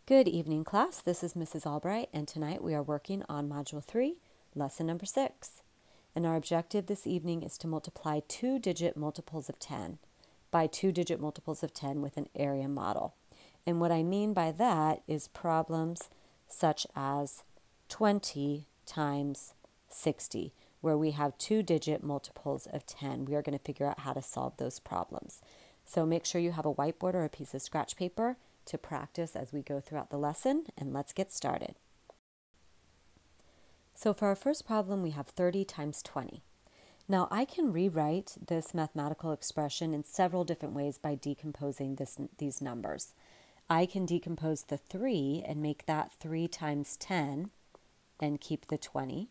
Good evening, class. This is Mrs. Albright, and tonight we are working on Module 3, Lesson number 6. And our objective this evening is to multiply two-digit multiples of 10 by two-digit multiples of 10 with an area model. And what I mean by that is problems such as 20 times 60, where we have two-digit multiples of 10. We are going to figure out how to solve those problems. So make sure you have a whiteboard or a piece of scratch paper to practice as we go throughout the lesson, and let's get started. So for our first problem, we have 30 times 20. Now I can rewrite this mathematical expression in several different ways by decomposing these numbers. I can decompose the 3 and make that 3 times 10 and keep the 20.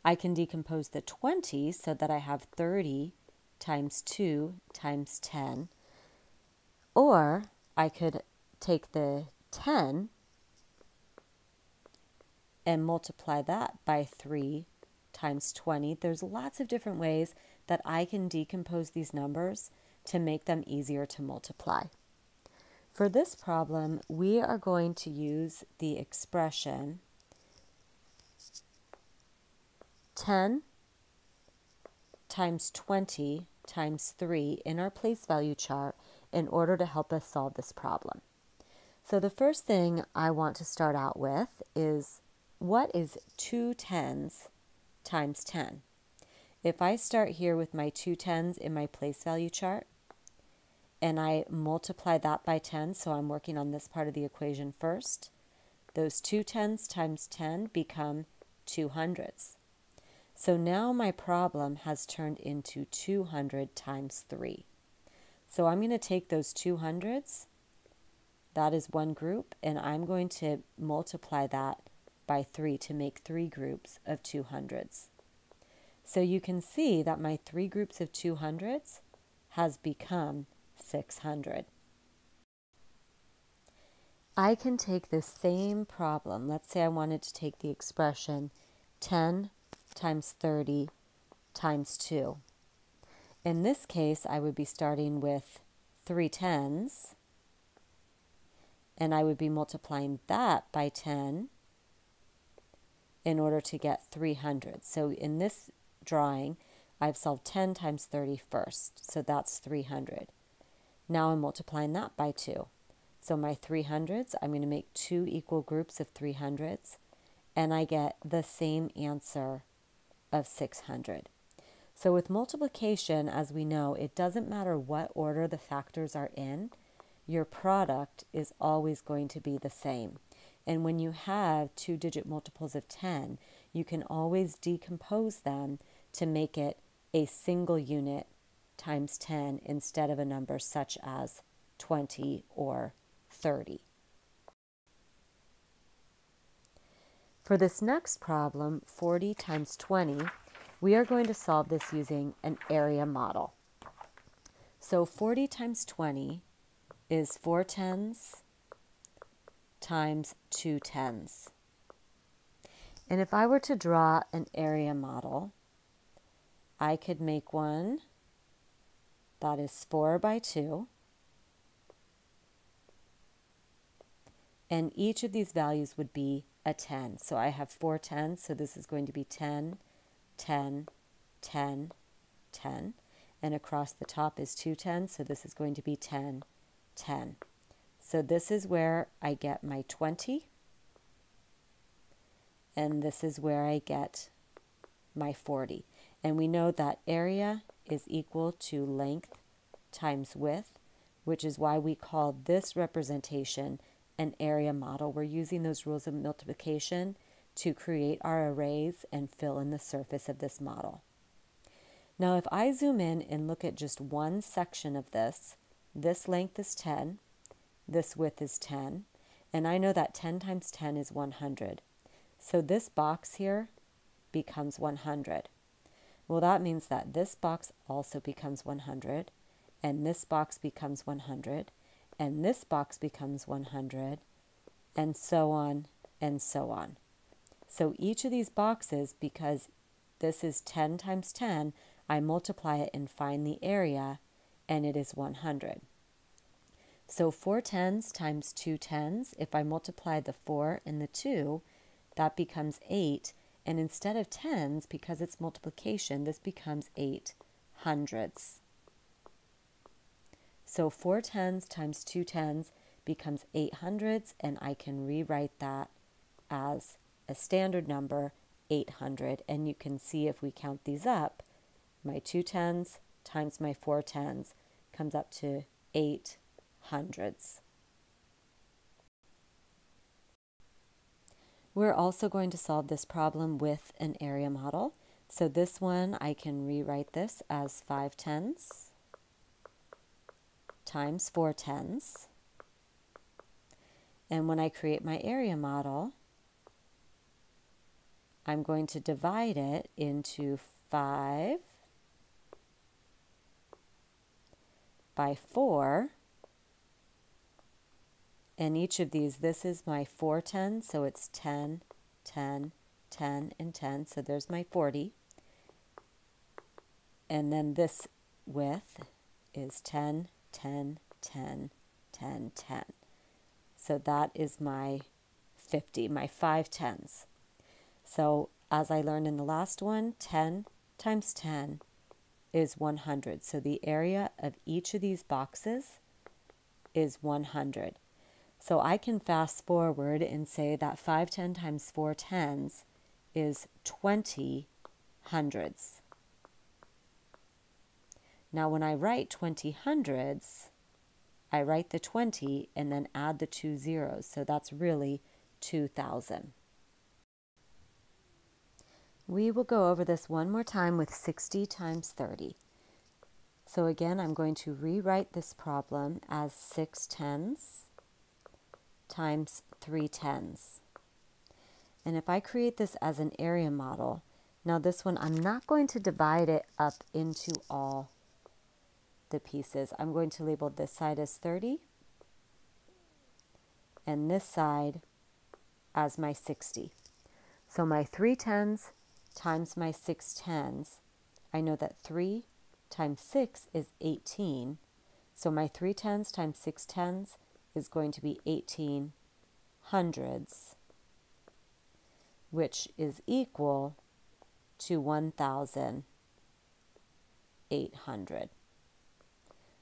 I can decompose the 20 so that I have 30 times 2 times 10. Or I could take the 10 and multiply that by 3 times 20. There's lots of different ways that I can decompose these numbers to make them easier to multiply. For this problem, we are going to use the expression 10 times 20 times 3 in our place value chart in order to help us solve this problem. So the first thing I want to start out with is, what is 2 tens times 10? If I start here with my 2 tens in my place value chart and I multiply that by 10, so I'm working on this part of the equation first, those 2 tens times 10 become 200s. So now my problem has turned into 200 times 3. So I'm going to take those 200s, that is one group, and I'm going to multiply that by 3 to make 3 groups of 200s. So you can see that my 3 groups of 200s has become 600. I can take this same problem. Let's say I wanted to take the expression 10 times 30 times 2. In this case, I would be starting with 3 tens, and I would be multiplying that by 10 in order to get 300. So in this drawing, I've solved 10 times 30 first, so that's 300. Now I'm multiplying that by 2. So my 300s, I'm going to make 2 equal groups of 300s, and I get the same answer of 600. So with multiplication, as we know, it doesn't matter what order the factors are in, your product is always going to be the same. And when you have two-digit multiples of 10, you can always decompose them to make it a single unit times 10 instead of a number such as 20 or 30. For this next problem, 40 times 20, we are going to solve this using an area model. So 40 times 20 is 4 tens times 2 tens. And if I were to draw an area model, I could make one that is 4 by 2. And each of these values would be a 10. So I have 4 tens, so this is going to be 10, 10, 10, 10. And across the top is 2 tens, so this is going to be 10, 10. So this is where I get my 20, and this is where I get my 40. And we know that area is equal to length times width, which is why we call this representation an area model. We're using those rules of multiplication to create our arrays and fill in the surface of this model. Now if I zoom in and look at just one section of this length is 10, this width is 10, and I know that 10 times 10 is 100. So this box here becomes 100. Well, that means that this box also becomes 100, and this box becomes 100, and this box becomes 100, and so on and so on. So each of these boxes, because this is 10 times 10, I multiply it and find the area, and it is 100. So 4 tens times 2 tens, if I multiply the 4 and the 2, that becomes 8. And instead of tens, because it's multiplication, this becomes 8 hundredths. So 4 tens times 2 tens becomes 8 hundredths, and I can rewrite that as a standard number, 800. And you can see if we count these up, my 2 tens times my 4 tens comes up to 8 hundredths. We're also going to solve this problem with an area model. So this one, I can rewrite this as 5 tens times 4 tens. And when I create my area model, I'm going to divide it into 5 by 4. And each of these, this is my 4 tens, so it's 10, 10, 10, and 10. So there's my 40. And then this width is 10, 10, 10, 10, 10. So that is my 50, my 5 tens. So as I learned in the last one, 10 times 10 is 100. So the area of each of these boxes is 100. So I can fast forward and say that 5 10 times 4 tens is 20 hundredths. Now when I write 20 hundredths, I write the 20 and then add the 2 zeros. So that's really 2,000. We will go over this one more time with 60 times 30. So again, I'm going to rewrite this problem as 6 tens times 3 tens. And if I create this as an area model, now this one, I'm not going to divide it up into all the pieces. I'm going to label this side as 30 and this side as my 60. So my 3 tens times my 6 tens, I know that 3 times 6 is 18. So my 3 tens times 6 tens is going to be 18 hundredths, which is equal to 1,800.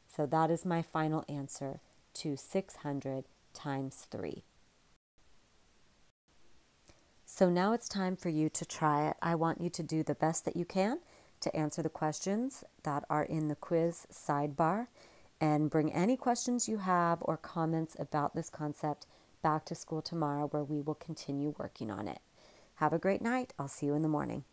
So that is my final answer to 600 times 3. So now it's time for you to try it. I want you to do the best that you can to answer the questions that are in the quiz sidebar, and bring any questions you have or comments about this concept back to school tomorrow, where we will continue working on it. Have a great night. I'll see you in the morning.